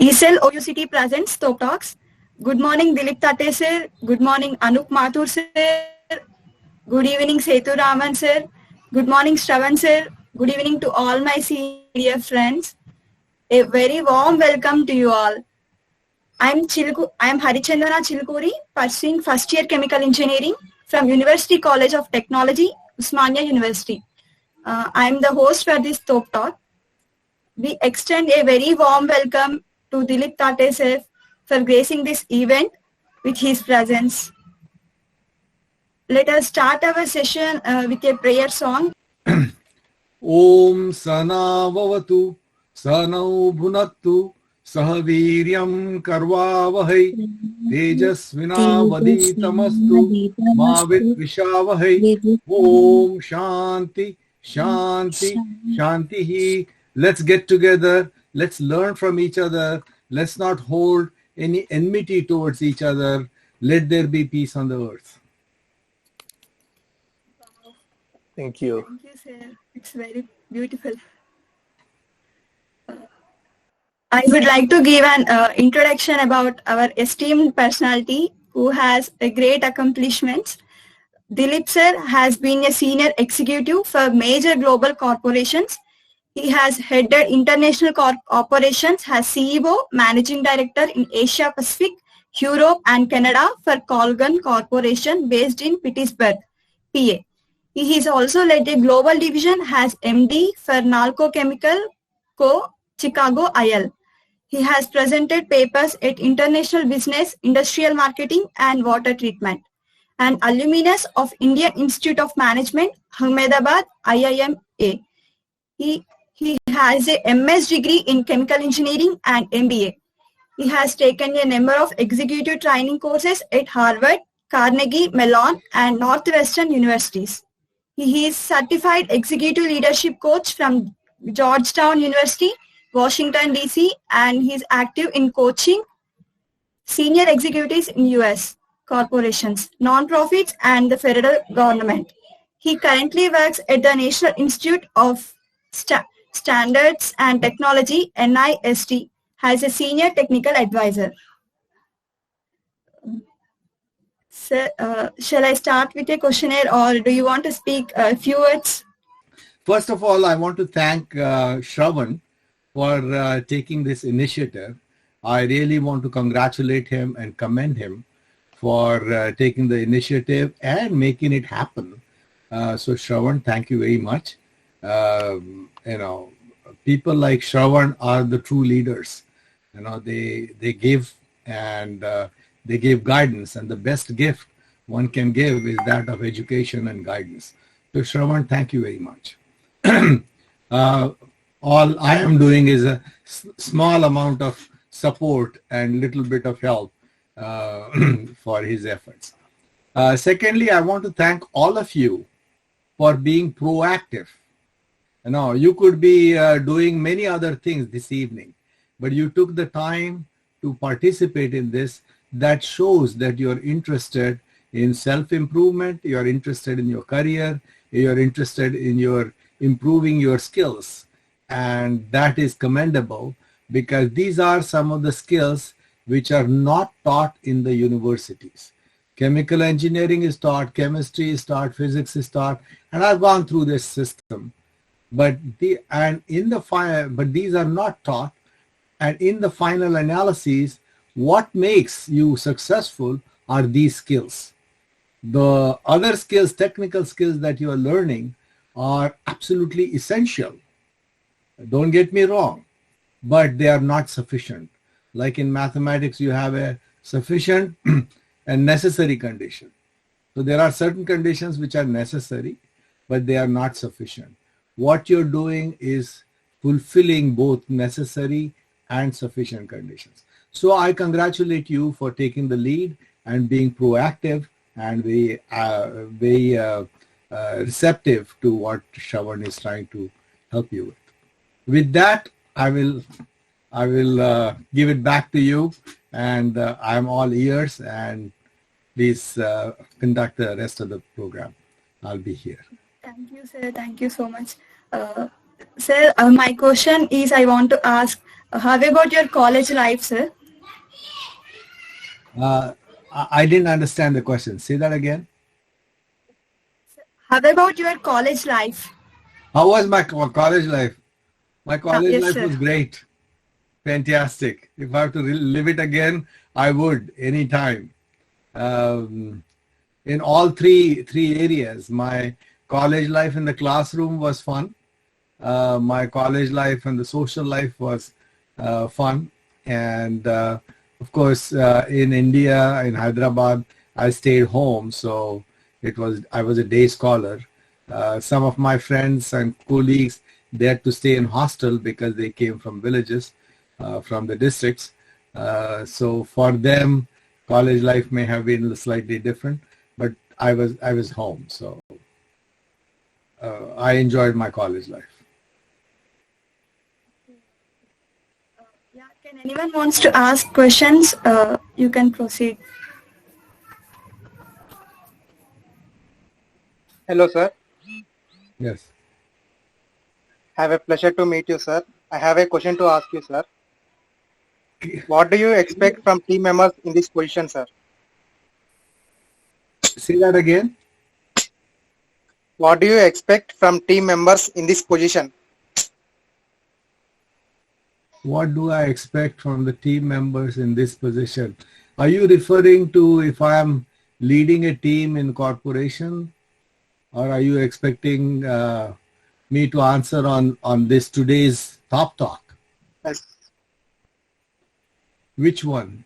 ECEL OUCT presents Top Talks. Good morning, Dilip Tate sir. Good morning, Anup Mathur sir. Good evening, Setu Raman sir. Good morning, Shravan sir. Good evening to all my senior friends. A very warm welcome to you all. I am Harichandana Chilkuri, pursuing first year chemical engineering from University College of Technology, Usmania University. I am the host for this Top Talk. We extend a very warm welcome to Dilip Tate sir for gracing this event with his presence. Let us start our session with a prayer song. Om Sana Vavatu Sanau Bhunattu Sahaviryam Karvavahai Tejasvina Vaditamastu Mavit Vishavahai Om Shanti Shanti Shantihi. Let's get together. Let's learn from each other. Let's not hold any enmity towards each other. Let there be peace on the earth. Thank you. Thank you, sir. It's very beautiful. I would like to give an introduction about our esteemed personality who has a great accomplishments. Dilip sir has been a senior executive for major global corporations. He has headed international operations as CEO, Managing Director in Asia Pacific, Europe and Canada for Colgan Corporation based in Pittsburgh, PA. He has also led a global division as MD for Nalco Chemical Co. Chicago IL. He has presented papers at International Business, Industrial Marketing and Water Treatment, and alumnus of Indian Institute of Management, Ahmedabad, IIMA. He has a MS degree in Chemical Engineering and MBA. He has taken a number of executive training courses at Harvard, Carnegie Mellon, and Northwestern Universities. He is certified executive leadership coach from Georgetown University, Washington, D.C., and he is active in coaching senior executives in U.S. corporations, non-profits, and the federal government. He currently works at the National Institute of Standards and Technology, NIST, as a senior technical advisor. Sir, shall I start with a questionnaire or do you want to speak a few words? First of all, I want to thank Shravan for taking this initiative. I really want to congratulate him and commend him for taking the initiative and making it happen. So Shravan, thank you very much. People like Shravan are the true leaders. They give and they give guidance, and the best gift one can give is that of education and guidance. So Shravan, thank you very much. All I am doing is a small amount of support and little bit of help for his efforts. Secondly, I want to thank all of you for being proactive. You could be doing many other things this evening, but you took the time to participate in this. That shows that you're interested in self-improvement, you're interested in your career, you're interested in your improving your skills. And that is commendable because these are some of the skills which are not taught in the universities. Chemical engineering is taught, chemistry is taught, physics is taught, and I've gone through this system. But these are not taught. And in the final analysis, what makes you successful are these skills. The other skills, technical skills that you are learning are absolutely essential. Don't get me wrong, but they are not sufficient. Like in mathematics, you have a sufficient and necessary condition. So there are certain conditions which are necessary, but they are not sufficient. What you're doing is fulfilling both necessary and sufficient conditions. So I congratulate you for taking the lead and being proactive and very receptive to what Shravan is trying to help you with. With that, I will give it back to you, and I'm all ears. And please conduct the rest of the program. I'll be here. Thank you, sir. Thank you so much. Sir, my question is I want to ask, how about your college life, sir? I didn't understand the question. Say that again. How about your college life? How was my college life? My college Yes, life sir. was great. Fantastic. If I have to live it again, I would anytime. In all three areas, my college life in the classroom was fun. My college life and the social life was fun. And of course, in India, in Hyderabad, I stayed home. So I was a day scholar. Some of my friends and colleagues, they had to stay in hostel because they came from villages, from the districts. So for them, college life may have been slightly different, but I was home. So I enjoyed my college life. Yeah, can anyone wants to ask questions? You can proceed. Hello, sir. Yes. Have a pleasure to meet you, sir. I have a question to ask you, sir. What do you expect from team members in this position, sir? Say that again. What do you expect from team members in this position? What do I expect from the team members in this position? Are you referring to if I am leading a team in corporation, or are you expecting me to answer on this today's Top Talk? Yes. Which one?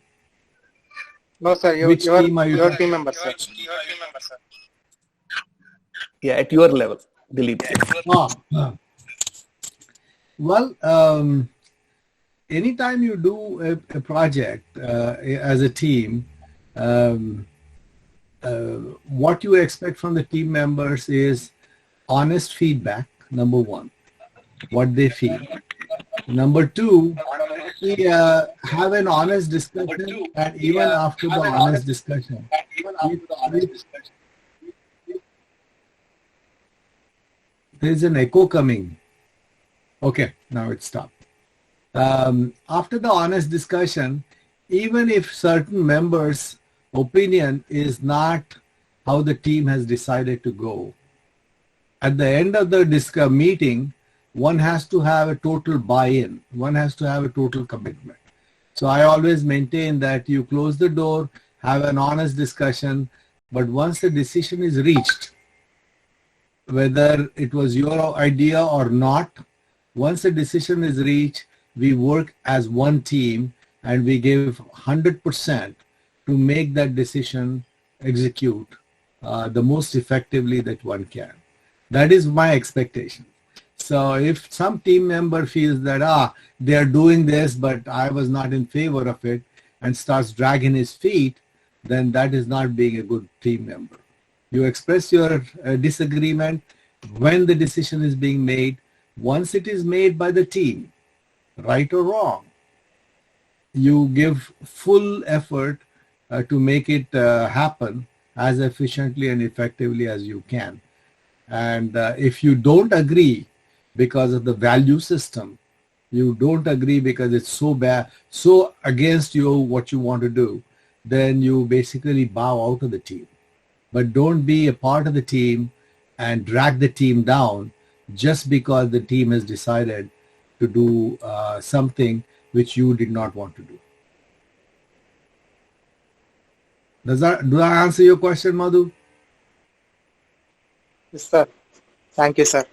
No, sir. Which team are you your talking- team member, sir. Yeah, at your level, Dilip. Well, anytime you do a project as a team, what you expect from the team members is honest feedback, number one, what they feel. Number two, we have an honest discussion, and even after the honest discussion, there's an echo coming. Okay, now it's stopped. After the honest discussion, even if certain members' opinion is not how the team has decided to go, at the end of the meeting, one has to have a total buy-in. One has to have a total commitment. So I always maintain that you close the door, have an honest discussion, but once the decision is reached, whether it was your idea or not, once the decision is reached, we work as one team and we give 100% to make that decision execute the most effectively that one can. That is my expectation. So if some team member feels that, they are doing this, but I was not in favor of it, and starts dragging his feet, then that is not being a good team member. You express your disagreement when the decision is being made. Once it is made by the team, right or wrong, you give full effort to make it happen as efficiently and effectively as you can. And if you don't agree because of the value system, you don't agree because it's so bad, so against you what you want to do, then you basically bow out of the team. But don't be a part of the team and drag the team down just because the team has decided to do something which you did not want to do. Do I answer your question, Madhu? Yes, sir. Thank you, sir.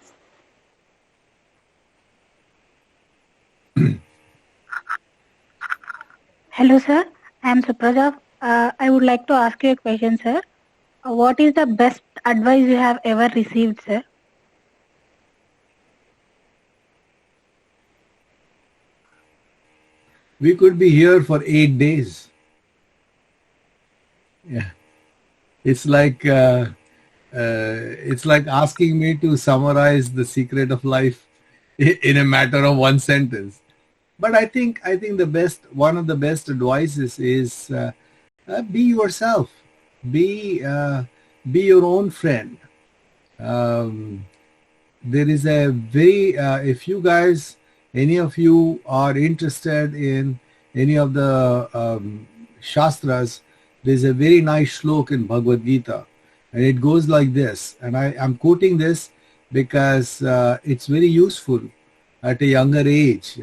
Hello, sir. I am Supraja. I would like to ask you a question, sir. What is the best advice you have ever received, sir? We could be here for 8 days. Yeah, it's like asking me to summarize the secret of life in a matter of one sentence. But I think one of the best advices is be yourself, be your own friend. there is a very, if you guys, any of you are interested in any of the Shastras, there's a very nice shlok in Bhagavad Gita, and it goes like this, and I'm quoting this because it's very useful at a younger age.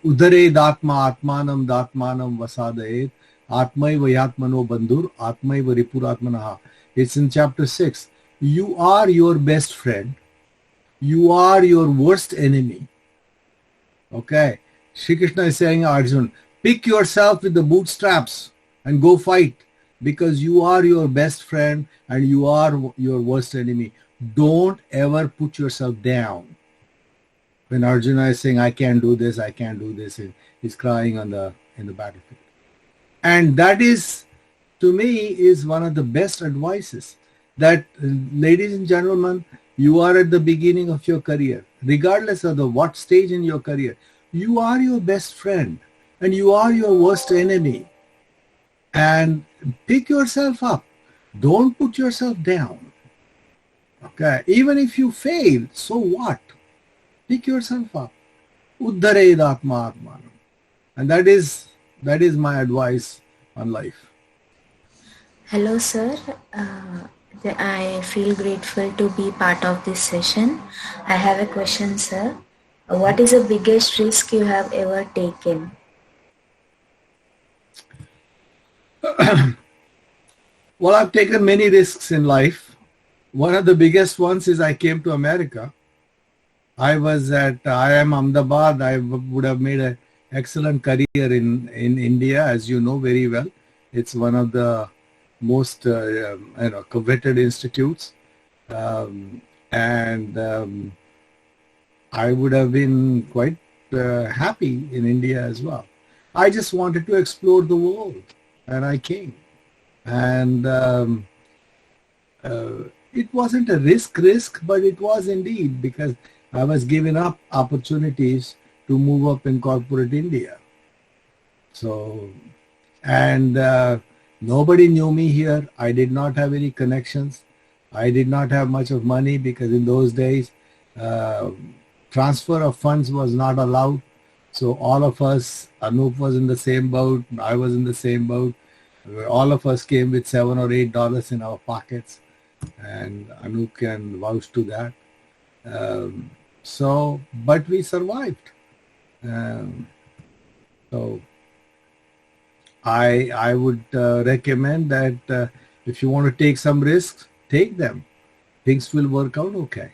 Udare datma atmanam datmanam vasadayet atmaiva yatmano bandhur atmaiva ripuratmanaha. It's in chapter 6. You are your best friend. You are your worst enemy. Okay. Shri Krishna is saying, Arjun, pick yourself with the bootstraps and go fight, because you are your best friend and you are your worst enemy. Don't ever put yourself down. When Arjuna is saying, I can't do this, I can't do this, he's crying in the battlefield. And that is, to me, is one of the best advices that, ladies and gentlemen, you are at the beginning of your career, regardless of what stage in your career, you are your best friend and you are your worst enemy. And pick yourself up. Don't put yourself down. Okay, even if you fail, so what? Pick yourself up. Uddhared atma atmanam. And that is my advice on life. Hello, sir. I feel grateful to be part of this session. I have a question, sir. What is the biggest risk you have ever taken? Well, I've taken many risks in life. One of the biggest ones is I came to America. I was at IIM Ahmedabad. I would have made an excellent career in India, as you know very well. It's one of the most coveted institutes. I would have been quite happy in India as well. I just wanted to explore the world, and I came. And it wasn't a risk, but it was indeed, because I was giving up opportunities to move up in corporate India. So, and nobody knew me here. I did not have any connections. I did not have much of money, because in those days, transfer of funds was not allowed. So all of us, Anup was in the same boat, I was in the same boat. All of us came with $7 or $8 in our pockets, and Anup can vouch to that. But we survived. So I would recommend that if you want to take some risks, take them. Things will work out okay.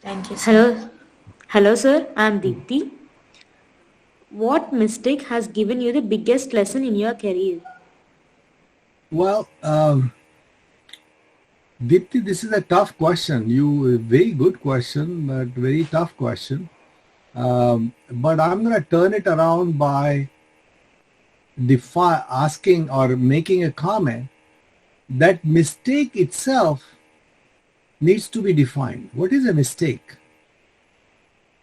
Thank you, sir. Hello, sir. I'm Deepthi. What mistake has given you the biggest lesson in your career? Well, Deepthi, this is a tough question. Very good question, but very tough question. But I'm going to turn it around by asking or making a comment that mistake itself needs to be defined. What is a mistake?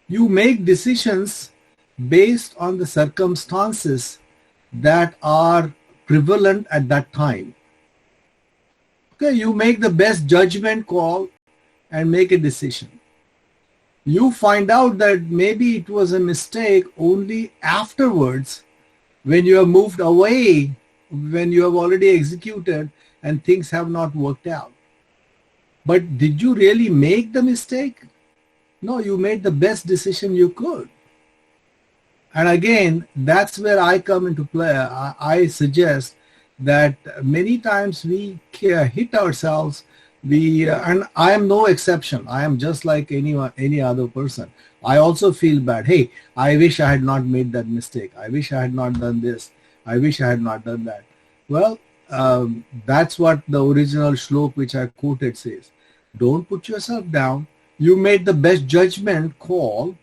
You make decisions based on the circumstances that are prevalent at that time. Okay, you make the best judgment call and make a decision. You find out that maybe it was a mistake only afterwards, when you have moved away, when you have already executed and things have not worked out. But did you really make the mistake? No, you made the best decision you could. And again, that's where I come into play. I suggest that many times we hit ourselves. And I am no exception. I am just like any other person. I also feel bad. Hey, I wish I had not made that mistake. I wish I had not done this. I wish I had not done that. Well, that's what the original shlok which I quoted says. Don't put yourself down. You made the best judgment call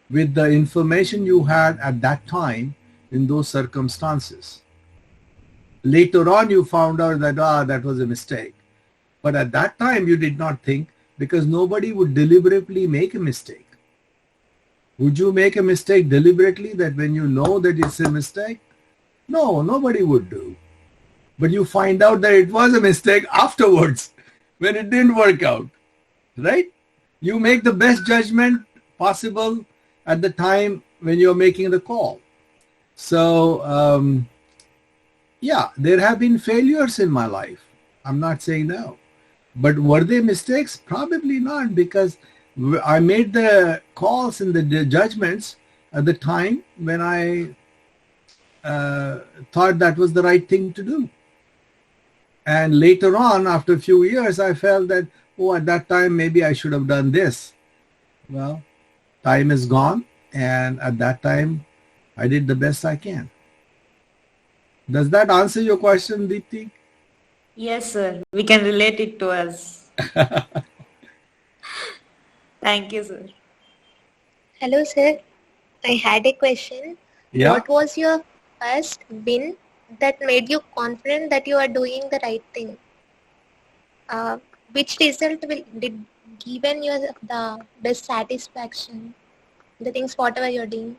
with the information you had at that time in those circumstances. Later on, you found out that, that was a mistake. But at that time, you did not think, because nobody would deliberately make a mistake. Would you make a mistake deliberately, that when you know that it's a mistake? No, nobody would do. but you find out that it was a mistake afterwards when it didn't work out, right? You make the best judgment possible at the time when you're making the call. So, yeah, there have been failures in my life. I'm not saying no. But were they mistakes? Probably not, because I made the calls and the judgments at the time when I thought that was the right thing to do. And later on, after a few years, I felt that, oh, at that time, maybe I should have done this. Well, time is gone. And at that time, I did the best I can. Does that answer your question, Deepti? Yes, sir. We can relate it to us. Thank you, sir. Hello, sir. I had a question. Yeah. What was your first win that made you confident that you are doing the right thing? Which result did given you the best satisfaction? The things whatever you're doing.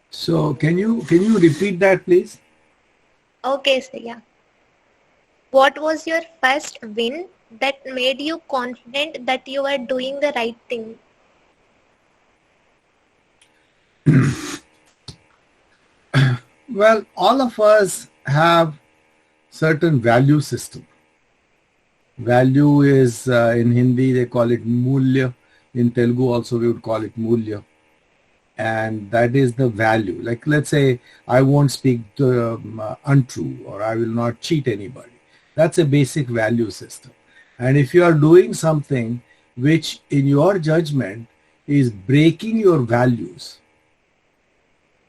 So can you repeat that, please? Okay, sir. Yeah. What was your first win that made you confident that you are doing the right thing? Well, all of us have certain value system. Value is in Hindi they call it mulya. In Telugu also we would call it mulya. And that is the value. Like, let's say I won't speak untrue, or I will not cheat anybody. That's a basic value system. And if you are doing something which in your judgment is breaking your values,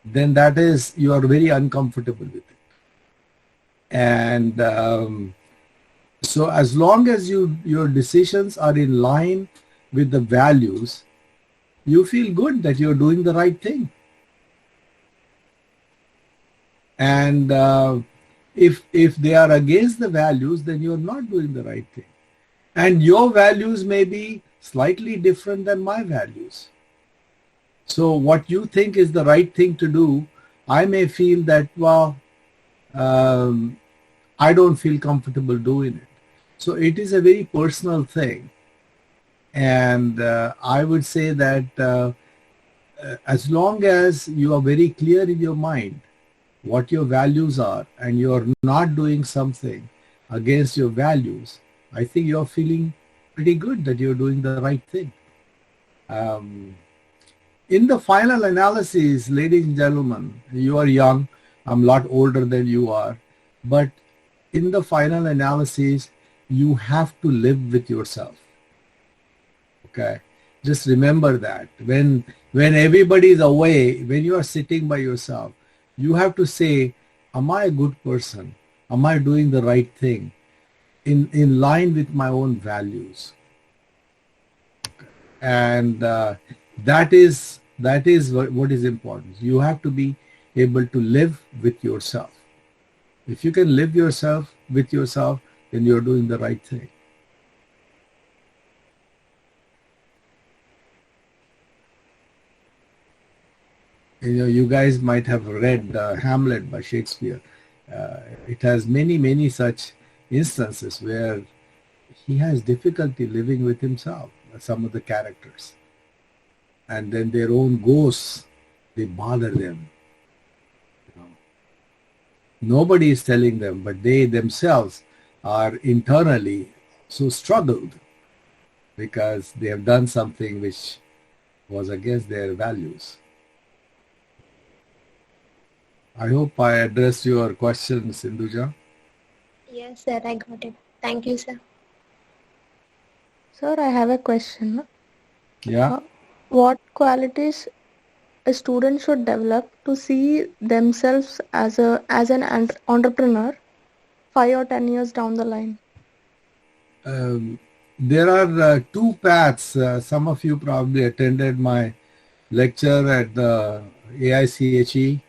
then that is, you are very uncomfortable with it. And so as long as your decisions are in line with the values, you feel good that you're doing the right thing. And if they are against the values, then you're not doing the right thing. And your values may be slightly different than my values. So what you think is the right thing to do, I may feel that, well, I don't feel comfortable doing it. So it is a very personal thing. And I would say that as long as you are very clear in your mind what your values are and you're not doing something against your values, I think you're feeling pretty good that you're doing the right thing. In the final analysis, ladies and gentlemen, you are young, I'm a lot older than you are, but in the final analysis, you have to live with yourself. Okay, just remember that when everybody is away, when you are sitting by yourself, you have to say, am I a good person? Am I doing the right thing in line with my own values? Okay. And that is what is important. You have to be able to live with yourself. If you can live with yourself, then you're doing the right thing. You know, you guys might have read Hamlet by Shakespeare. It has many such instances where he has difficulty living with himself, some of the characters. And then their own ghosts, they bother them. You know, nobody is telling them, but they themselves are internally so struggled because they have done something which was against their values. I hope I addressed your question, Sindhuja. Yes, sir, I got it. Thank you, sir. Sir, I have a question. Yeah. What qualities a student should develop to see themselves as an entrepreneur 5 or 10 years down the line? There are two paths. Some of you probably attended my lecture at the AICHE.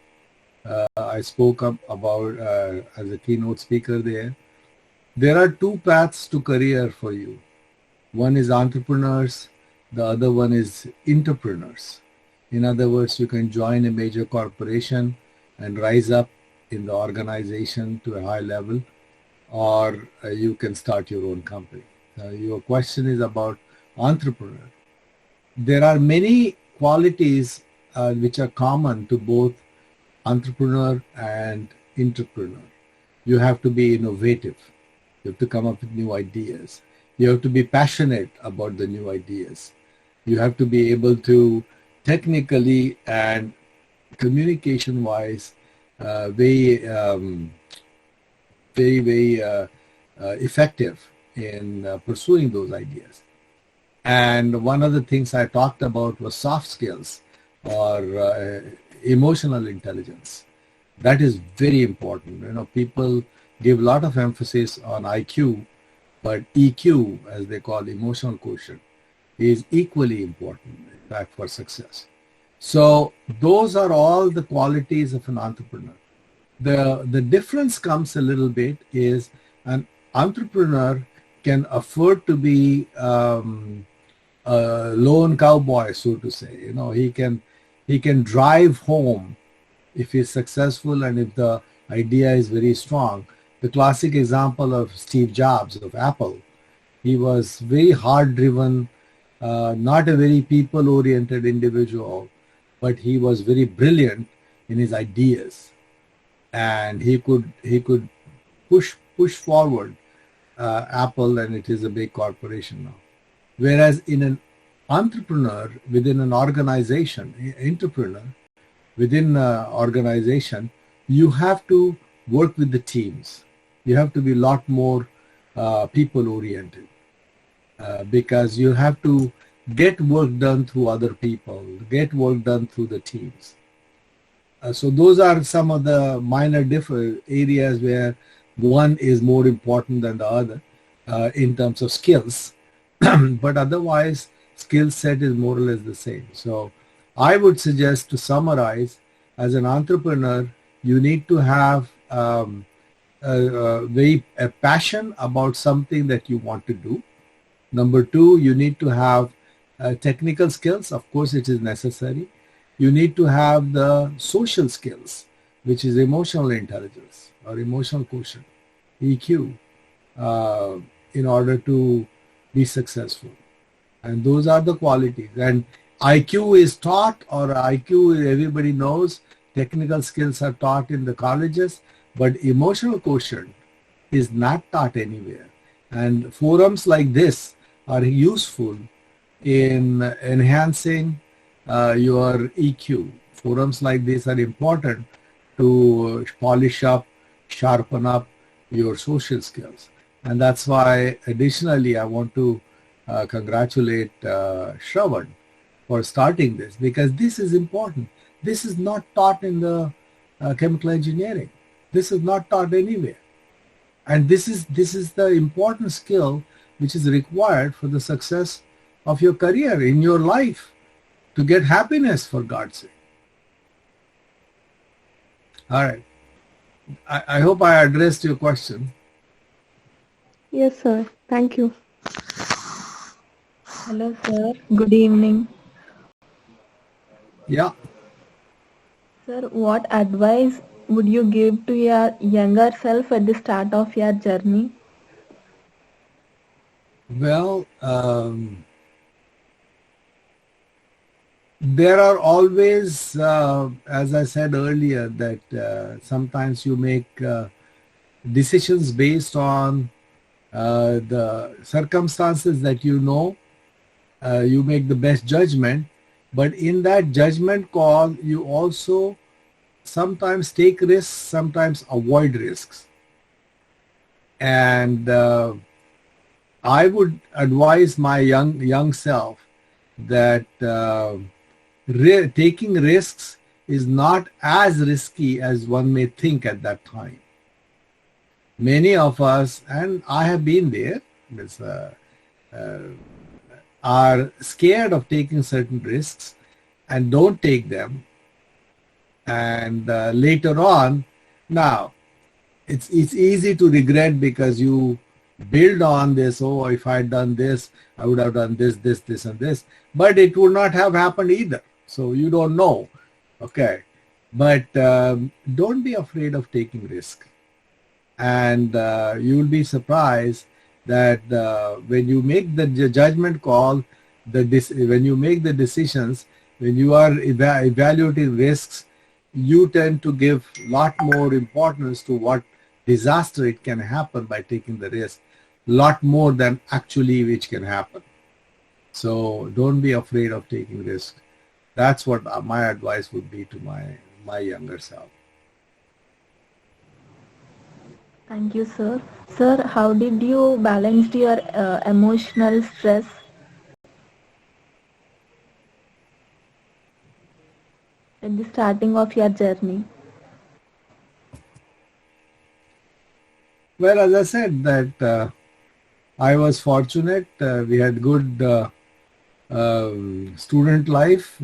I spoke up about as a keynote speaker there. There are two paths to career for you. One is entrepreneurs, the other one is entrepreneurs. In other words, you can join a major corporation and rise up in the organization to a high level, or you can start your own company. Your question is about entrepreneur. There are many qualities which are common to both entrepreneur and entrepreneur. You have to be innovative. You have to come up with new ideas. You have to be passionate about the new ideas. You have to be able to technically and communication-wise very effective in pursuing those ideas. And one of the things I talked about was soft skills or emotional intelligence. That is very important. You know, people give a lot of emphasis on IQ, but EQ, as they call emotional quotient, is equally important, in fact, for success. So those are all the qualities of an entrepreneur. The difference comes a little bit is an entrepreneur can afford to be a lone cowboy, so to say. You know, he can drive home if he's successful and if the idea is very strong. The classic example of Steve Jobs of Apple, he was very hard-driven, not a very people-oriented individual, but he was very brilliant in his ideas, and he could push forward Apple, and it is a big corporation now. Whereas in an entrepreneur within an organization, within an organization, you have to work with the teams. You have to be a lot more people-oriented because you have to get work done through other people, get work done through the teams. So those are some of the minor different areas where one is more important than the other in terms of skills. But otherwise, skill set is more or less the same. So I would suggest, to summarize, as an entrepreneur, you need to have a passion about something that you want to do. Number two, you need to have technical skills. Of course, it is necessary. You need to have the social skills, which is emotional intelligence or emotional quotient, EQ, in order to be successful. And those are the qualities. And IQ is taught, or IQ everybody knows. Technical skills are taught in the colleges, but emotional quotient is not taught anywhere. And forums like this are useful in enhancing your EQ. Forums like this are important to polish up, sharpen up your social skills. And that's why, additionally, I want to congratulate Shravan for starting this, because this is important. This is not taught in the chemical engineering. This is not taught anywhere. And this is the important skill which is required for the success of your career, in your life, to get happiness, for God's sake. All right. I hope I addressed your question. Yes, sir. Thank you. Hello, sir. Good evening. Yeah. Sir, what advice would you give to your younger self at the start of your journey? Well, there are always, as I said earlier, that sometimes you make decisions based on the circumstances that you know. You make the best judgment, but in that judgment call, you also sometimes take risks, sometimes avoid risks. And I would advise my young self that taking risks is not as risky as one may think at that time. Many of us, and I have been there, are scared of taking certain risks and don't take them. And later on, now, it's easy to regret because you build on this, oh, if I had done this, I would have done this, and this. But it would not have happened either. So you don't know. Okay. but don't be afraid of taking risk. And you will be surprised that when you make the judgment call, when you make the decisions, when you are evaluating risks, you tend to give a lot more importance to what disaster it can happen by taking the risk, lot more than actually which can happen. So don't be afraid of taking risk. That's what my advice would be to my younger self. Thank you, sir. Sir, how did you balance your emotional stress? At the starting of your journey? Well, as I said, that I was fortunate. We had good student life.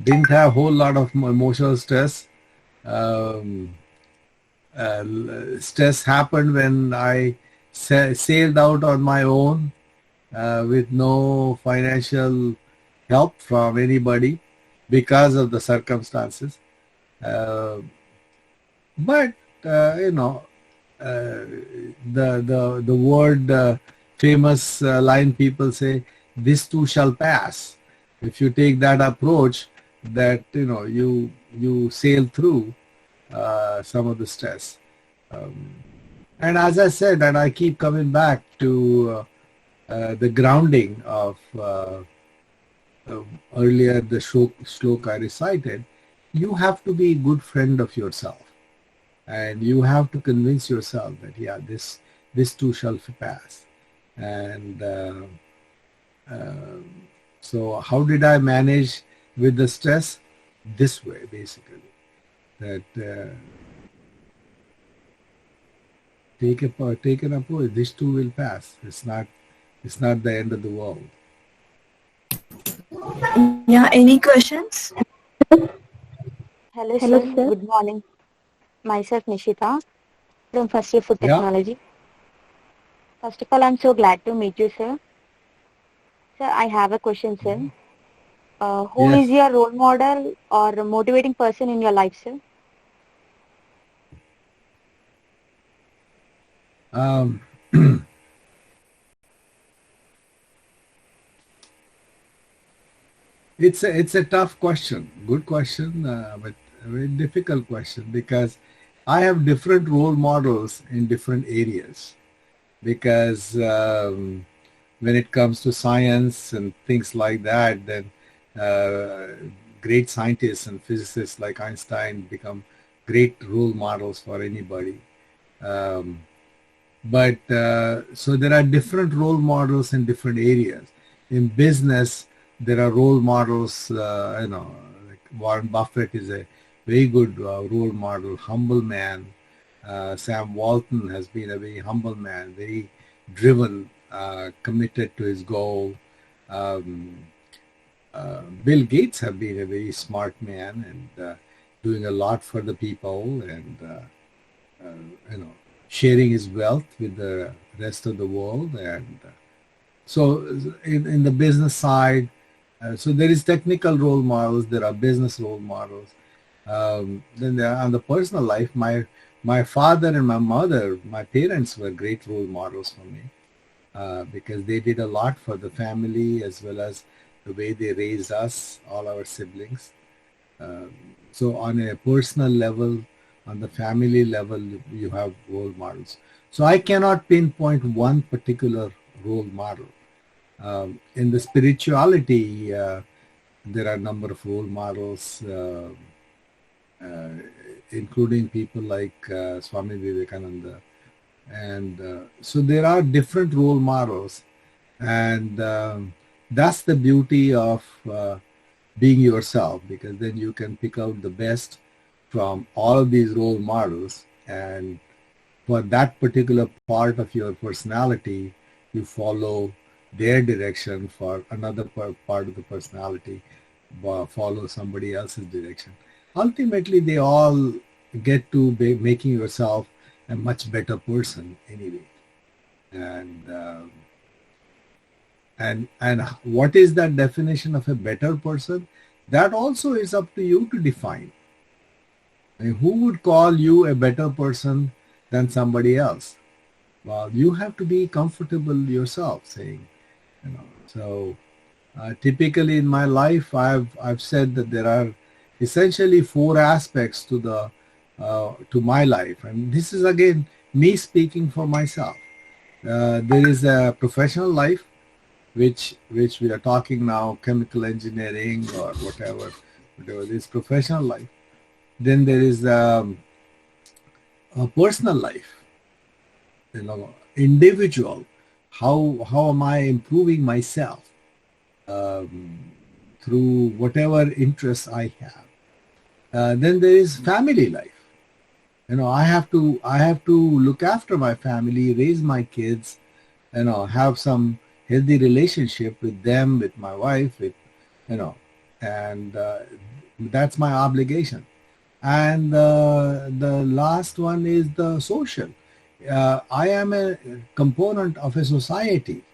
Didn't have a whole lot of emotional stress. Stress happened when I sailed out on my own with no financial help from anybody because of the circumstances. But the word famous line people say, "This too shall pass." If you take that approach, that you sail through some of the stress. And as I said, and I keep coming back to the grounding of earlier the shloka I recited, you have to be a good friend of yourself. And you have to convince yourself that, yeah, this too shall pass. And so how did I manage with the stress? This way, basically. That take an approach. This too will pass. It's not the end of the world. Yeah, any questions? Hello, sir. Good morning. Myself Nishita from First Year Food Technology. First of all, I'm so glad to meet you, sir. Sir, I have a question, sir. Who is your role model or motivating person in your life, sir? It's a tough question. Good question, but a very difficult question, because I have different role models in different areas. Because when it comes to science and things like that, then great scientists and physicists like Einstein become great role models for anybody. But so there are different role models in different areas. In business, there are role models, like Warren Buffett is a very good role model, humble man. Sam Walton has been a very humble man, very driven, committed to his goal. Bill Gates has been a very smart man and doing a lot for the people, and sharing his wealth with the rest of the world. And so in the business side, so there is technical role models, there are business role models. Then there are, on the personal life, my father and my mother, my parents were great role models for me because they did a lot for the family, as well as the way they raised us, all our siblings. So on a personal level, on the family level, you have role models. So I cannot pinpoint one particular role model. In the spirituality, there are a number of role models, including people like Swami Vivekananda. And so there are different role models. And that's the beauty of being yourself, because then you can pick out the best from all of these role models. And for that particular part of your personality, you follow their direction. For another part of the personality, follow somebody else's direction. Ultimately, they all get to be making yourself a much better person anyway. And what is that definition of a better person? That also is up to you to define. And who would call you a better person than somebody else? Well, you have to be comfortable yourself saying, So typically in my life, I've said that there are essentially 4 aspects to my life, and this is again me speaking for myself. There is a professional life, which we are talking now, chemical engineering or whatever this professional life. Then there is a personal life, individual. How am I improving myself through whatever interests I have? Then there is family life. I have to look after my family, raise my kids, have some healthy relationship with them, with my wife, and that's my obligation. And the last one is the social. I am a component of a society,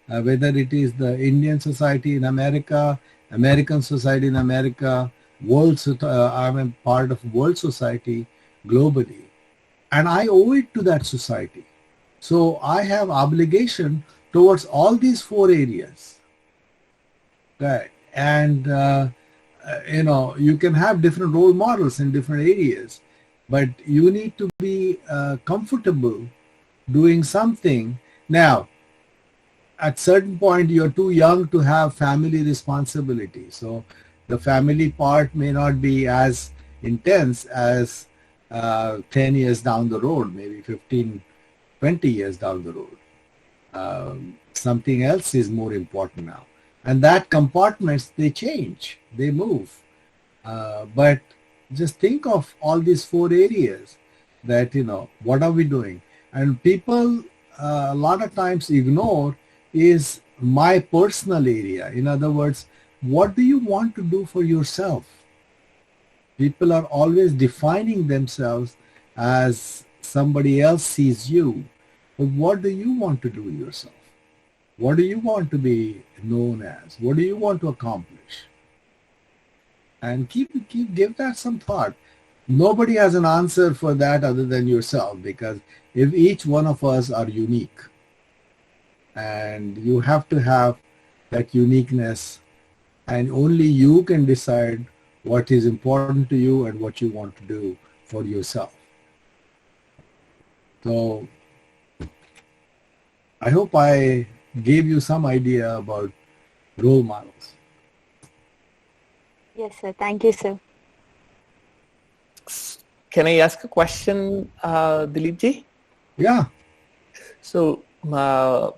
whether it is the Indian society in America, American society in America, I'm a part of world society globally, and I owe it to that society. So I have obligation towards all these 4 areas. Right. And you can have different role models in different areas, but you need to be comfortable doing something. Now, at certain point, you're too young to have family responsibility. So the family part may not be as intense as 10 years down the road, maybe 15, 20 years down the road. Something else is more important now. And that compartments, they change, they move. But just think of all these 4 areas that, what are we doing? And people a lot of times ignore is my personal area. In other words, what do you want to do for yourself? People are always defining themselves as somebody else sees you. But what do you want to do yourself? What do you want to be known as? What do you want to accomplish? And give that some thought. Nobody has an answer for that other than yourself, because if each one of us are unique, and you have to have that uniqueness, and only you can decide what is important to you and what you want to do for yourself. So I hope I gave you some idea about role models. Yes, sir. Thank you, sir. Can I ask a question, Dilip ji? Yeah. So, how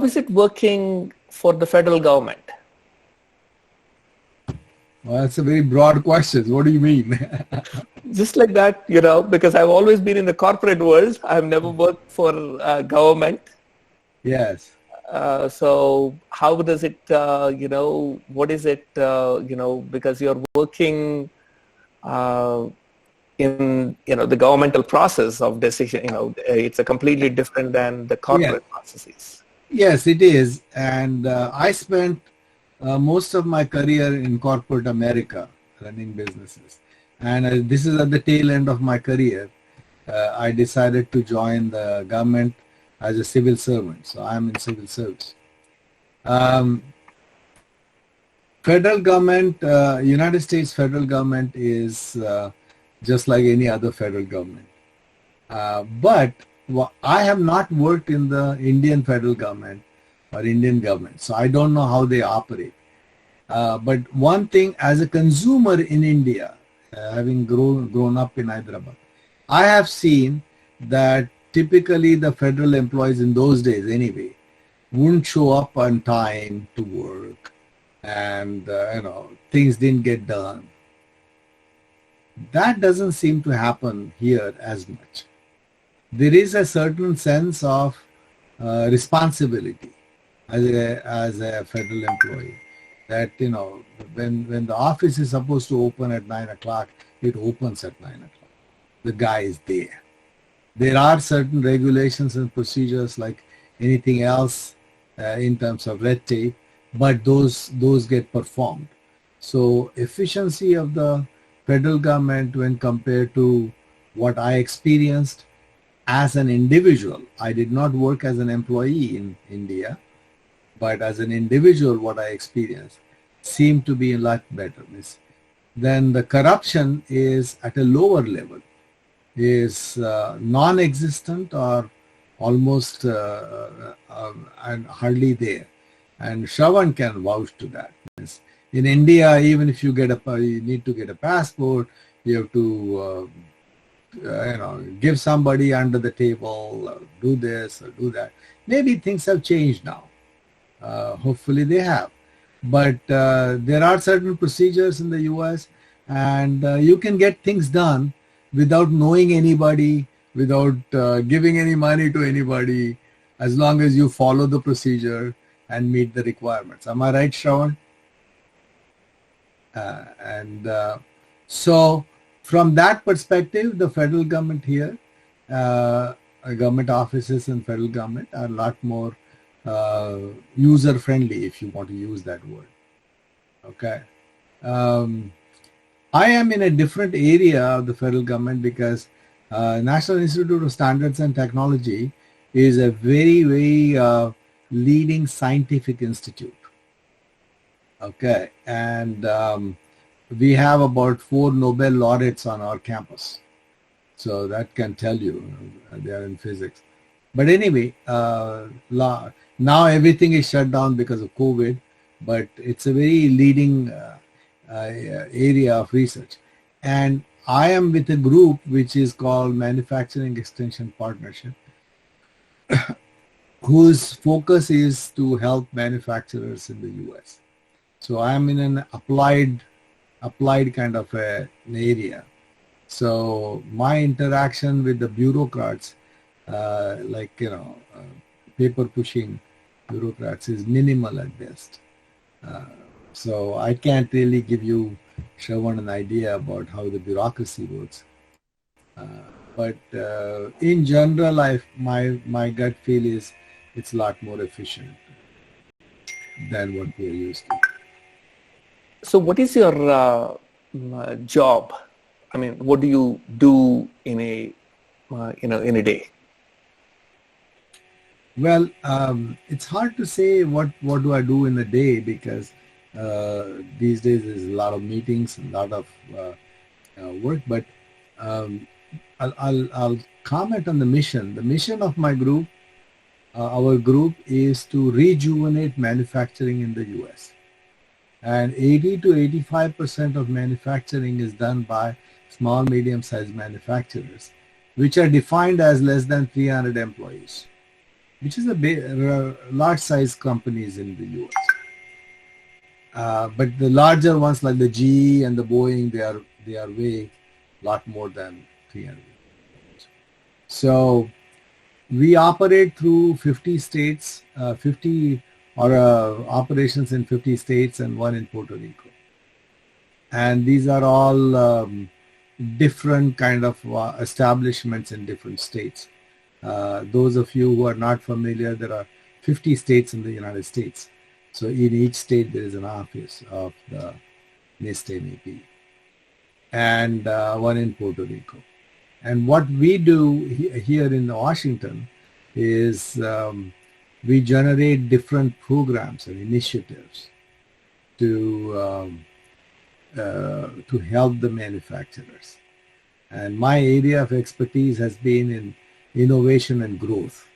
is it working for the federal government? Well, that's a very broad question. What do you mean? Just like that, because I've always been in the corporate world. I've never worked for government. Yes. So how does it, what is it, because you're working in, the governmental process of decision, it's a completely different than the corporate processes. Yes, it is. And I spent most of my career in corporate America running businesses. And this is at the tail end of my career. I decided to join the government as a civil servant. So I'm in civil service. Federal government, United States federal government is just like any other federal government. But I have not worked in the Indian federal government or Indian government, so I don't know how they operate. But one thing, as a consumer in India, having grown up in Hyderabad, I have seen that typically the federal employees in those days anyway wouldn't show up on time to work, and things didn't get done. That doesn't seem to happen here as much. There is a certain sense of responsibility as a federal employee, that when the office is supposed to open at 9 o'clock, it opens at 9 o'clock. The guy is there. There are certain regulations and procedures like anything else in terms of red tape, but those get performed. So efficiency of the federal government when compared to what I experienced as an individual. I did not work as an employee in India, but as an individual, what I experienced seemed to be a lot better. Then the corruption is at a lower level, is non-existent or almost and hardly there. And Shravan can vouch to that. In India, even if you need to get a passport, you have to give somebody under the table, do this or do that. Maybe things have changed now. Hopefully they have. But there are certain procedures in the US, and you can get things done without knowing anybody, without giving any money to anybody, as long as you follow the procedure and meet the requirements. Am I right, Shravan? So from that perspective, the federal government here, government offices and federal government are a lot more user friendly, if you want to use that word. Okay. I am in a different area of the federal government because National Institute of Standards and Technology is a very, very leading scientific institute. Okay. And we have about 4 Nobel laureates on our campus. So that can tell you they are in physics. But anyway, now everything is shut down because of COVID, but it's a very leading area of research. And I am with a group which is called Manufacturing Extension Partnership, whose focus is to help manufacturers in the US. So I am in an applied kind of an area. So my interaction with the bureaucrats, paper pushing bureaucrats, is minimal at best. So I can't really give you, Shravan, an idea about how the bureaucracy works. But in general, my gut feel is it's a lot more efficient than what we're used to. So what is your job? I mean, what do you do in a day? Well, it's hard to say what do I do in a day because these days there's a lot of meetings, a lot of work. But I'll comment on the mission. The mission of my group, our group, is to rejuvenate manufacturing in the U.S. And 80 to 85% of manufacturing is done by small, medium-sized manufacturers, which are defined as less than 300 employees, which is a large-sized companies in the U.S. But the larger ones like the GE and the Boeing, they are way lot more than 300. So we operate through 50 states, operations in 50 states and 1 in Puerto Rico. And these are all different kind of establishments in different states. Those of you who are not familiar, there are 50 states in the United States. So in each state there is an office of the Neste MEP and 1 in Puerto Rico. And what we do here in Washington is we generate different programs and initiatives to help the manufacturers. And my area of expertise has been in innovation and growth.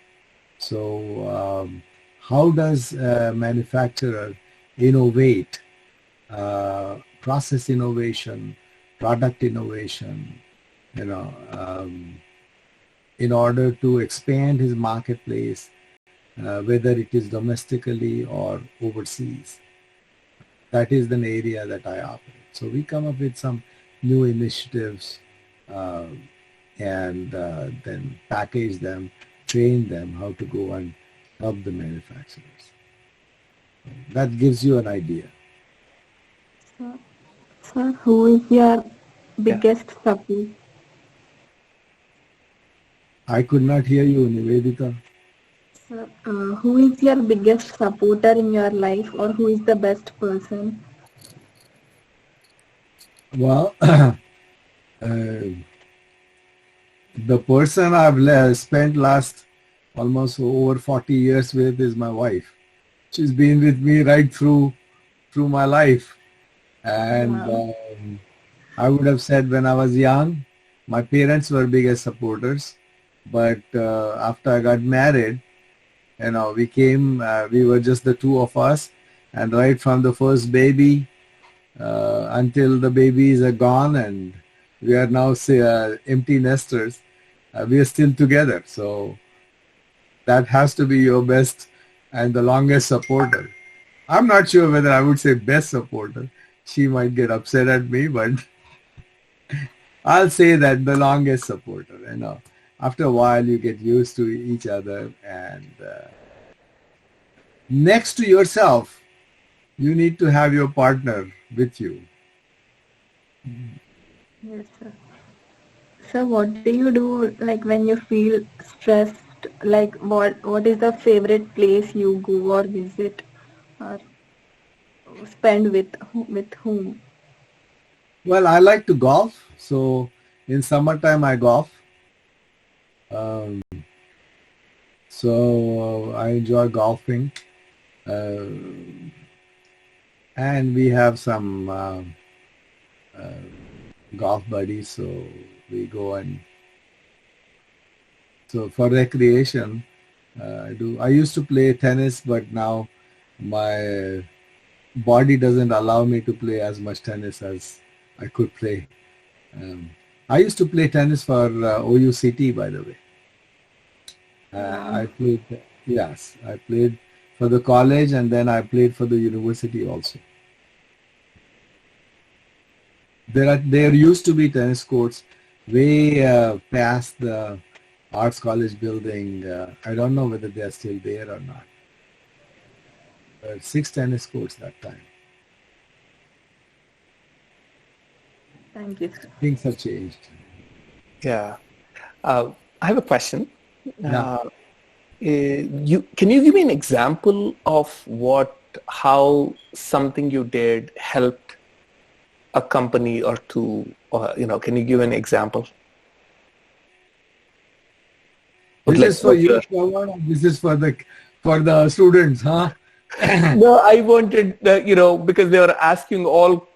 So how does a manufacturer innovate, process innovation, product innovation, in order to expand his marketplace, whether it is domestically or overseas. That is an area that I operate. So we come up with some new initiatives and then package them, train them how to go and help the manufacturers. That gives you an idea. Sir, who is your biggest support? I could not hear you, Nivedita. Sir, who is your biggest supporter in your life, or who is the best person? Well, the person I've spent last almost over 40 years with is my wife. She's been with me right through my life. And Wow. I would have said when I was young, my parents were biggest supporters. But after I got married, we were just the two of us. And right from the first baby until the babies are gone and we are now empty nesters, we are still together. So that has to be your best and the longest supporter. I'm not sure whether I would say best supporter. She might get upset at me, but I'll say that the longest supporter. After a while you get used to each other, and next to yourself, you need to have your partner with you. Yes, sir. So what do you do like when you feel stressed? Like what is the favorite place you go or visit or spend with whom? Well, I like to golf. So in summertime, I golf. Um, so I enjoy golfing. And we have some golf buddies. So we go and so for recreation, I used to play tennis, but now my body doesn't allow me to play as much tennis as I could play. I used to play tennis for OUCT, by the way. I played, yes, I played for the college and then I played for the university also. There used to be tennis courts way past the Arts College building. I don't know whether they are still there or not. 6 tennis courts that time. Thank you, sir. Things have changed. Yeah. I have a question. Yeah. Can you give me an example of how something you did helped a company or two, or can you give an example? This is for you, Shravan, or this is for the students, huh? No, I wanted, because they were asking all,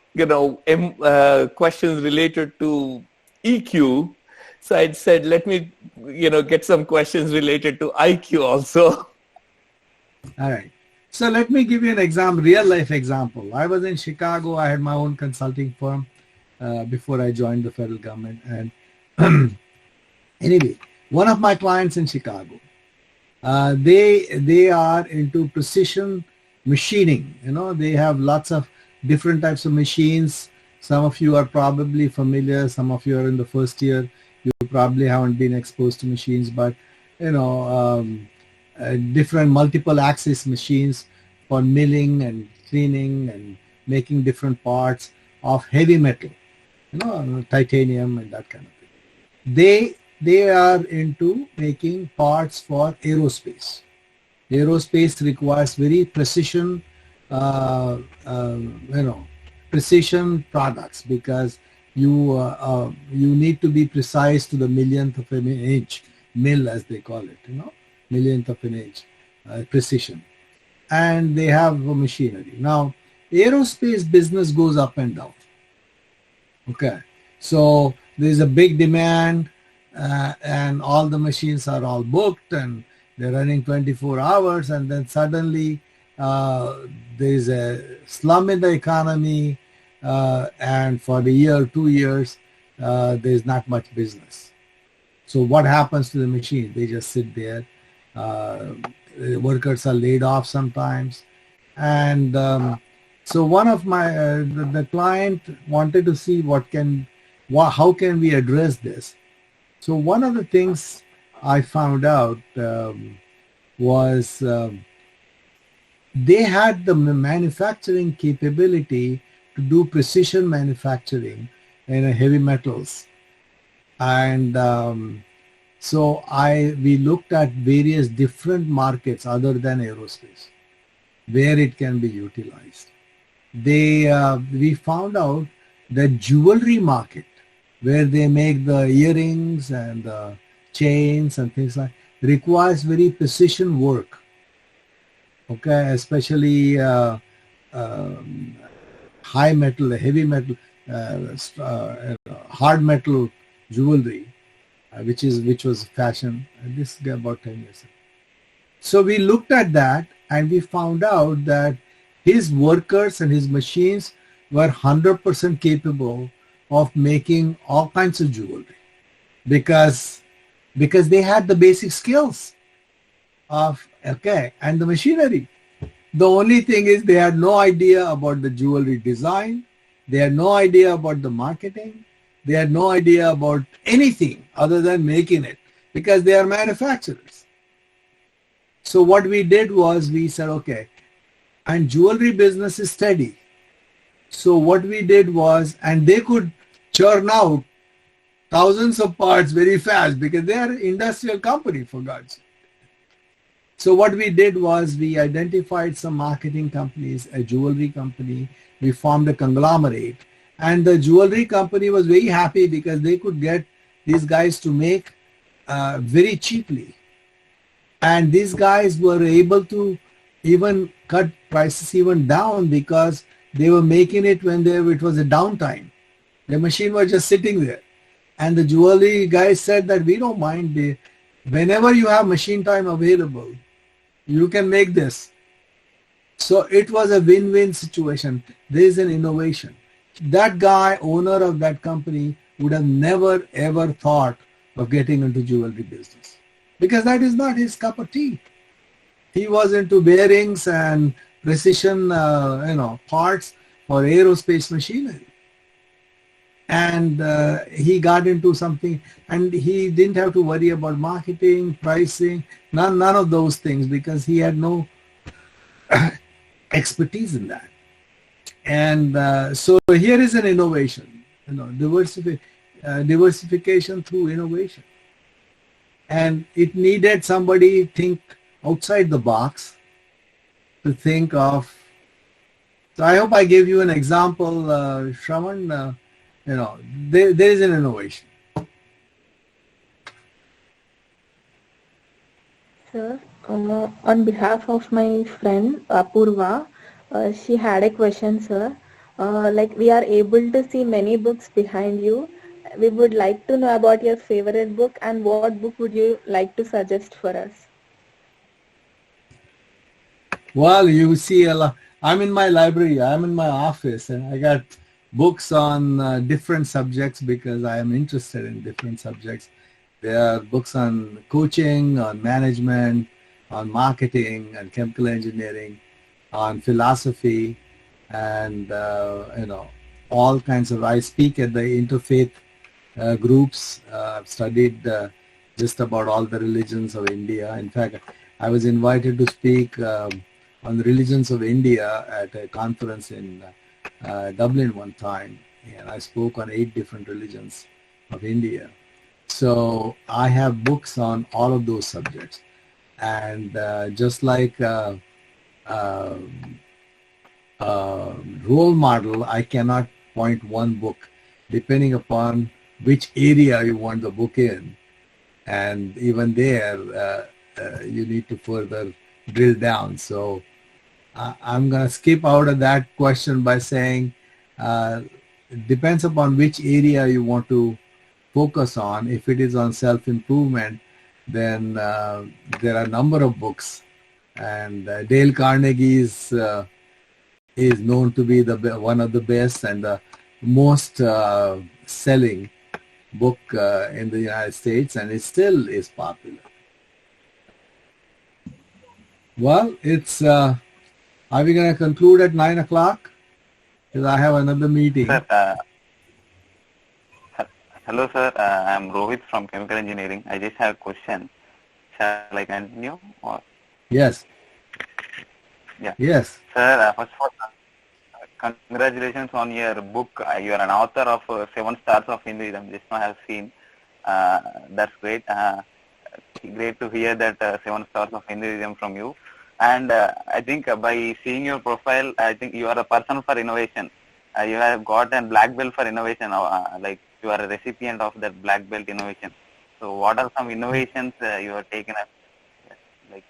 questions related to EQ. So I said, let me, get some questions related to IQ also. All right. So let me give you an real life example. I was in Chicago. I had my own consulting firm before I joined the federal government. And anyway, one of my clients in Chicago, they are into precision machining. They have lots of different types of machines. Some of you are probably familiar. Some of you are in the first year. You probably haven't been exposed to machines, but different multiple axis machines for milling and cleaning and making different parts of heavy metal, titanium and that kind of thing. They are into making parts for aerospace. Aerospace requires very precision, precision products, because you need to be precise to the millionth of an inch, mill as they call it, millionth of an inch precision. And they have machinery. Now, aerospace business goes up and down. Okay, so there's a big demand and all the machines are all booked and they're running 24 hours, and then suddenly there's a slump in the economy, and for the year, 2 years, there's not much business. So what happens to the machine? They just sit there. Workers are laid off sometimes. And so one of my, the client wanted to see how can we address this? So one of the things I found out was they had the manufacturing capability to do precision manufacturing in heavy metals. And so we looked at various different markets other than aerospace where it can be utilized. We found out the jewelry market, where they make the earrings and the chains and things like, requires very precision work. Okay, especially high metal, heavy metal, hard metal jewelry, which was fashion. This is about 10 years ago. So we looked at that and we found out that his workers and his machines were 100% capable of making all kinds of jewelry because they had the basic skills of, okay, and the machinery. The only thing is they had no idea about the jewelry design. They had no idea about the marketing. They had no idea about anything other than making it because they are manufacturers. So what we did was we said, okay, and jewelry business is steady. So what we did was, and they could churn out thousands of parts very fast because they are an industrial company, for God's sake. So what we did was we identified some marketing companies, a jewelry company. We formed a conglomerate. And the jewelry company was very happy because they could get these guys to make very cheaply. And these guys were able to even cut prices even down because they were making it when it was a downtime. The machine was just sitting there. And the jewelry guys said that we don't mind. Whenever you have machine time available, you can make this. So it was a win-win situation. There is an innovation. That guy, owner of that company, would have never ever thought of getting into jewelry business because that is not his cup of tea. He was into bearings and precision, parts for aerospace machinery. And he got into something, and he didn't have to worry about marketing, pricing, none of those things because he had no expertise in that. And so here is an innovation, diversification through innovation. And it needed somebody think outside the box to think of. So I hope I gave you an example, Shravan. There is an innovation. Sir, on behalf of my friend Apurva, she had a question, sir. Like we are able to see many books behind you. We would like to know about your favorite book and what book would you like to suggest for us? Well, you see, I'm in my library, I'm in my office, and I got books on different subjects because I am interested in different subjects. There are books on coaching, on management, on marketing, and chemical engineering, on philosophy, and all kinds of. I speak at the interfaith groups. I've studied just about all the religions of India. In fact, I was invited to speak on the religions of India at a conference in Dublin one time, and I spoke on 8 different religions of India. So I have books on all of those subjects, and just like role model, I cannot point one book, depending upon which area you want the book in, and even there you need to further drill down. So I'm going to skip out of that question by saying it depends upon which area you want to focus on. If it is on self-improvement, then there are a number of books, and Dale Carnegie is known to be one of the best and the most selling book in the United States, and it still is popular. Well, it's are we going to conclude at 9 o'clock? Because I have another meeting. Sir, hello, sir. I'm Rohit from Chemical Engineering. I just have a question. Shall I continue? Or? Yes. Yeah. Yes. Sir, first of all, congratulations on your book. You are an author of 7 Stars of Hinduism. Just now I have seen. That's great. Great to hear that 7 Stars of Hinduism from you. And I think by seeing your profile, I think you are a person for innovation. you have got a black belt for innovation, like you are a recipient of that black belt innovation. So what are some innovations you have taken up? Like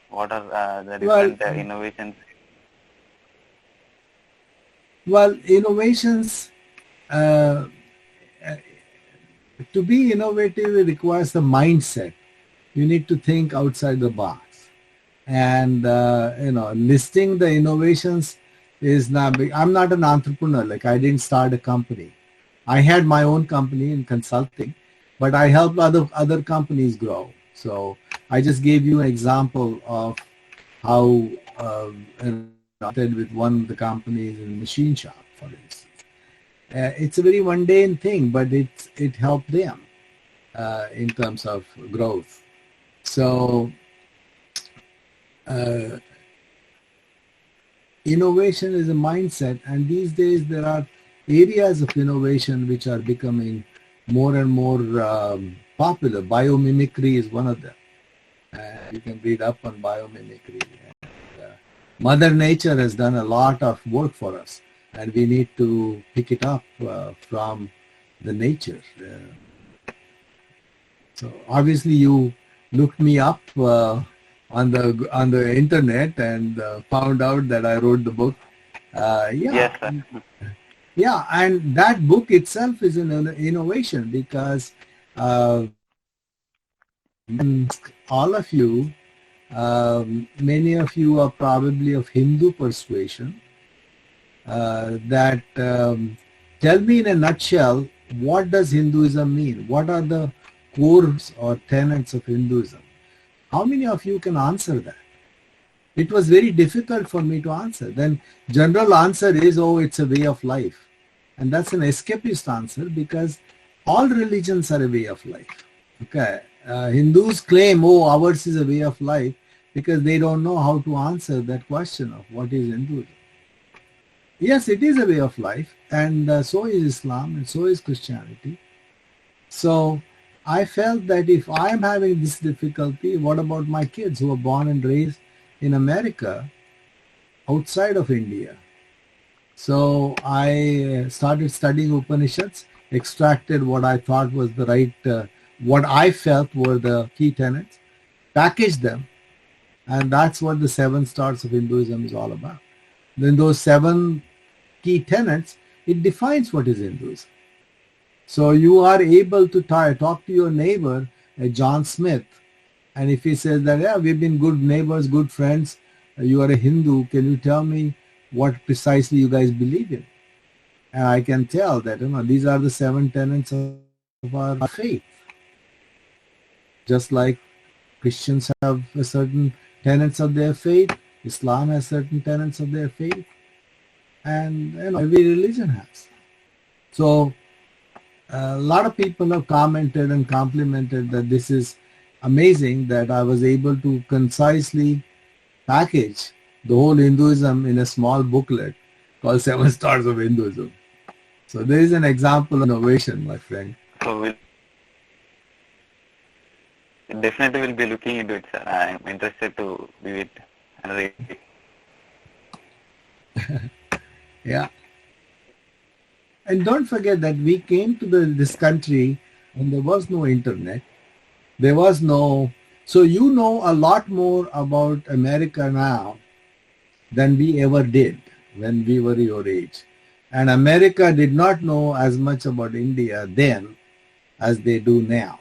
what are the different innovations? Well, innovations, to be innovative, it requires the mindset. You need to think outside the box. And, listing the innovations is not, I'm not an entrepreneur. Like I didn't start a company. I had my own company in consulting, but I helped other companies grow. So I just gave you an example of how started with one of the companies in machine shop, for instance. It's a very mundane thing, but it helped them in terms of growth. So innovation is a mindset, and these days there are areas of innovation which are becoming more and more popular. Biomimicry is one of them. You can read up on biomimicry. Mother Nature has done a lot of work for us, and we need to pick it up from the nature. So obviously you looked me up on the internet and found out that I wrote the book. Yes, sir. Yeah, and that book itself is an innovation because all of you, many of you are probably of Hindu persuasion. Tell me in a nutshell, what does Hinduism mean? What are the cores or tenets of Hinduism? How many of you can answer that? It was very difficult for me to answer. Then general answer is, oh, it's a way of life. And that's an escapist answer because all religions are a way of life. Okay. Hindus claim, oh, ours is a way of life because they don't know how to answer that question of what is Hinduism. Yes, it is a way of life, and so is Islam, and so is Christianity. So I felt that if I am having this difficulty, what about my kids who are born and raised in America, outside of India? So I started studying Upanishads, extracted what I thought was the right, what I felt were the key tenets, packaged them, and that's what the 7 stars of Hinduism is all about. Then those 7 key tenets, it defines what is Hinduism. So you are able to talk to your neighbor, John Smith, and if he says that, yeah, we've been good neighbors, good friends, you are a Hindu, can you tell me what precisely you guys believe in? And I can tell that, these are the 7 tenets of our faith. Just like Christians have a certain tenets of their faith, Islam has certain tenets of their faith, and every religion has. So a lot of people have commented and complimented that this is amazing that I was able to concisely package the whole Hinduism in a small booklet called 7 Stars of Hinduism. So there is an example of innovation, my friend. So we'll definitely will be looking into it, sir. I am interested to view it and read it. Yeah. And don't forget that we came to this country and there was no internet. There was no, so you know a lot more about America now than we ever did when we were your age. And America did not know as much about India then as they do now,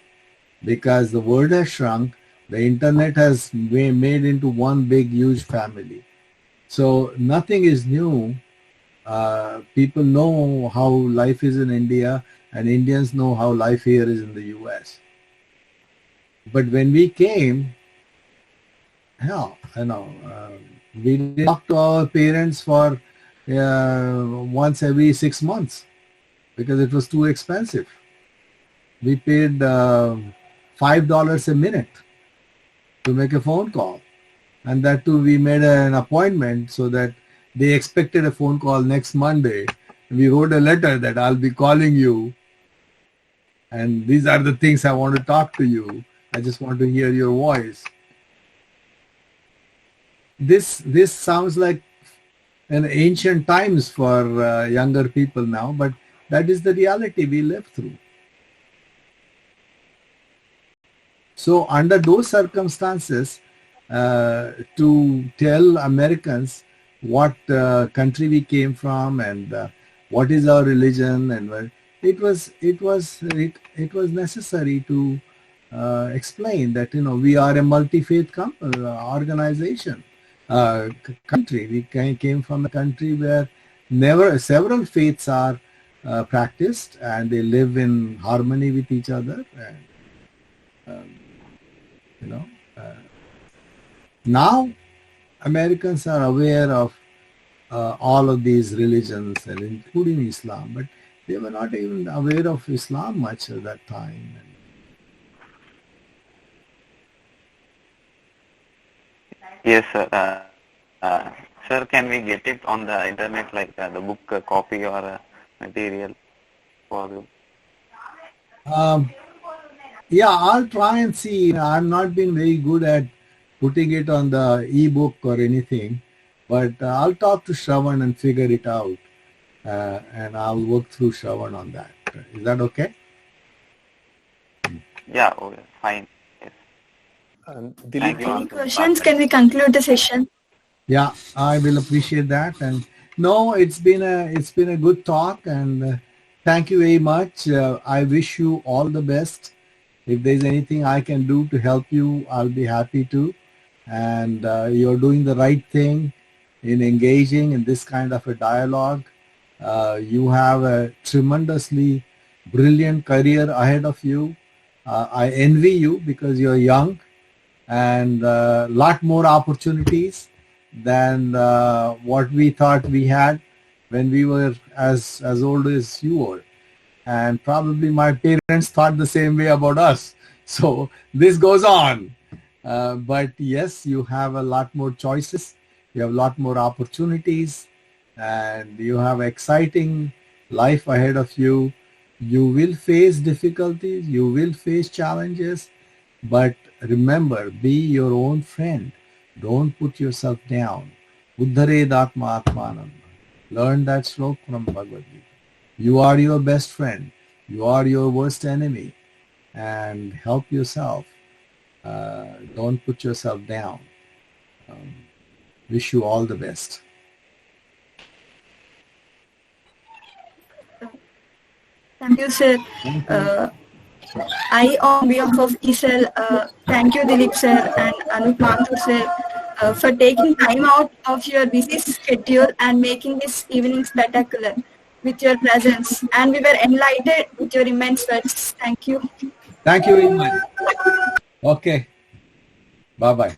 because the world has shrunk, the internet has made into one big huge family. So nothing is new. People know how life is in India, and Indians know how life here is in the US. But when we came, we didn't talk to our parents for once every 6 months because it was too expensive. We paid $5 a minute to make a phone call, and that too we made an appointment so that they expected a phone call next Monday. We wrote a letter that I'll be calling you, and these are the things I want to talk to you. I just want to hear your voice. This sounds like in ancient times for younger people now, but that is the reality we live through. So under those circumstances, to tell Americans what country we came from and what is our religion, and it was necessary to explain that we are a multi-faith organization, country. We came from a country where several faiths are practiced and they live in harmony with each other. And now Americans are aware of all of these religions, and including Islam, but they were not even aware of Islam much at that time. Yes, sir. Sir, can we get it on the internet, like the book copy or material for you? Yeah, I'll try and see. I've not been very good at putting it on the e-book or anything, but I'll talk to Shravan and figure it out, and I'll work through Shravan on that. Is that okay? Yeah, okay, fine. Yes. Any questions? Can we conclude the session? Yeah, I will appreciate that. And no, it's been a good talk, and thank you very much. I wish you all the best. If there's anything I can do to help you, I'll be happy to. And you're doing the right thing in engaging in this kind of a dialogue. You have a tremendously brilliant career ahead of you. I envy you because you're young and a lot more opportunities than what we thought we had when we were as old as you were. And probably my parents thought the same way about us. So this goes on. But yes, you have a lot more choices. You have a lot more opportunities, and you have exciting life ahead of you. You will face difficulties. You will face challenges. But remember, be your own friend. Don't put yourself down. Uddhared Atma Atmanam. Learn that sloka from Bhagavad Gita. You are your best friend. You are your worst enemy. And help yourself. Don't put yourself down. Wish you all the best. Thank you, sir. I, on behalf of ESL, thank you, Dilip sir and Anup Mathur sir, for taking time out of your busy schedule and making this evening spectacular with your presence. And we were enlightened with your immense words. Thank you. Thank you very much. Okay. Bye-bye.